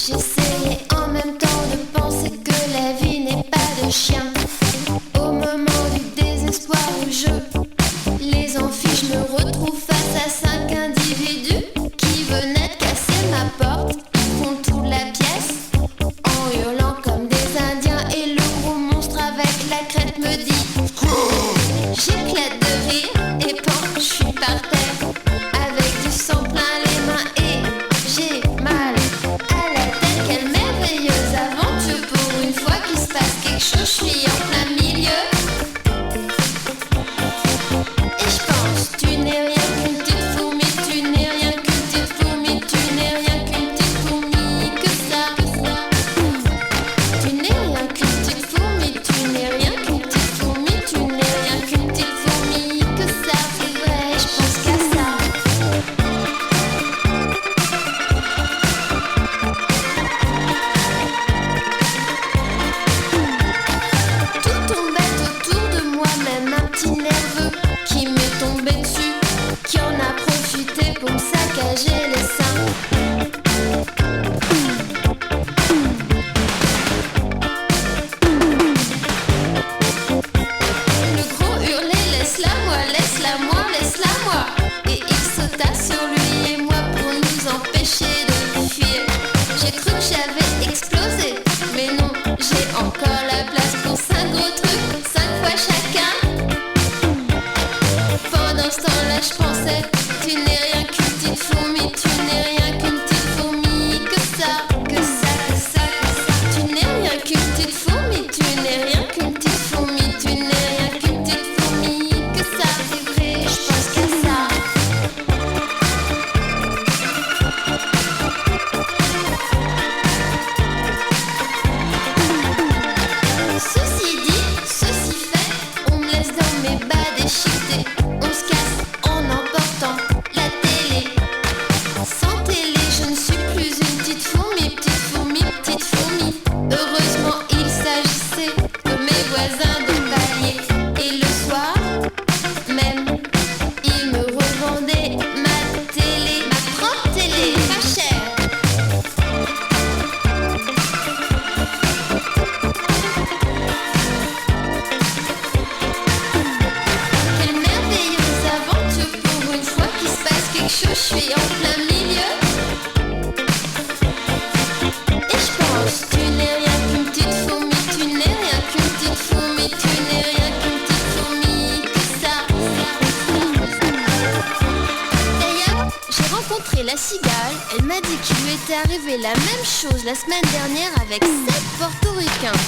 J'essayais en même temps de penser que la vie n'est pas de chien. Au moment du désespoir où les enfiche, je me retrouve face à 5 individus qui venaient de casser ma porte. Ils font toute la pièce en hurlant comme des indiens. Et le gros monstre avec la crête me dit j'éclate de rire et pan, je suis par terre avec du sang plein les mains et j'ai mal à la tête. Quelle merveilleuse aventure pour une fois qu'il se passe quelque chose, je suis en plein milieu. Et je pense, tu n'es rien qu'une petite fourmi, tu n'es rien qu'une petite fourmi, tu n'es rien qu'une petite fourmi, que ça. Tu n'es rien qu'une petite fourmi, tu n'es rien qu'une petite fourmi, tu n'es rien qu'une petite fourmi, que ça. C'est vrai, je pense qu'à ça. Tout tombait autour de moi, même un petit nerveux qui m'est tombé dessus, qui en a profité pour me saccager les seins. Le gros hurlait laisse-la moi, laisse-la moi, laisse-la moi. Et il sauta sur lui et moi pour nous empêcher de fuir. J'ai cru que j'avais explosé, mais non, j'ai encore la place pour 5 gros trucs, 5 fois chacun. Pendant ce temps-là, je pensais, tu n'es rien qu'une petite fourmi, tu n'es rien qu'une petite fourmi, que ça, que ça, que ça, que ça. Tu n'es rien qu'une petite fourmi, tu n'es rien qu'une petite fourmi, tu n'es rien qu'une petite fourmi, que ça. C'est vrai, je pense qu'à ça. Ceci dit, ceci fait, on me laisse dans mes bas déchiquetés. On se casse en emportant la télé. Sans télé, je ne suis plus une petite fourmi, petite fourmi, petite fourmi. Heureusement, il s'agissait de mes voisins de palier. Et le soir, même, ils me revendaient ma télé, ma propre télé, pas chère. Quelle merveilleuse aventure pour une fois qu'il se passe quelque chose, je suis en plein milieu. Et je pense, tu n'es rien qu'une petite fourmi, tu n'es rien qu'une petite fourmi, tu n'es rien qu'une petite fourmi, que ça. D'ailleurs, j'ai rencontré la cigale, elle m'a dit qu'il lui était arrivé la même chose la semaine dernière avec 7 portoricains.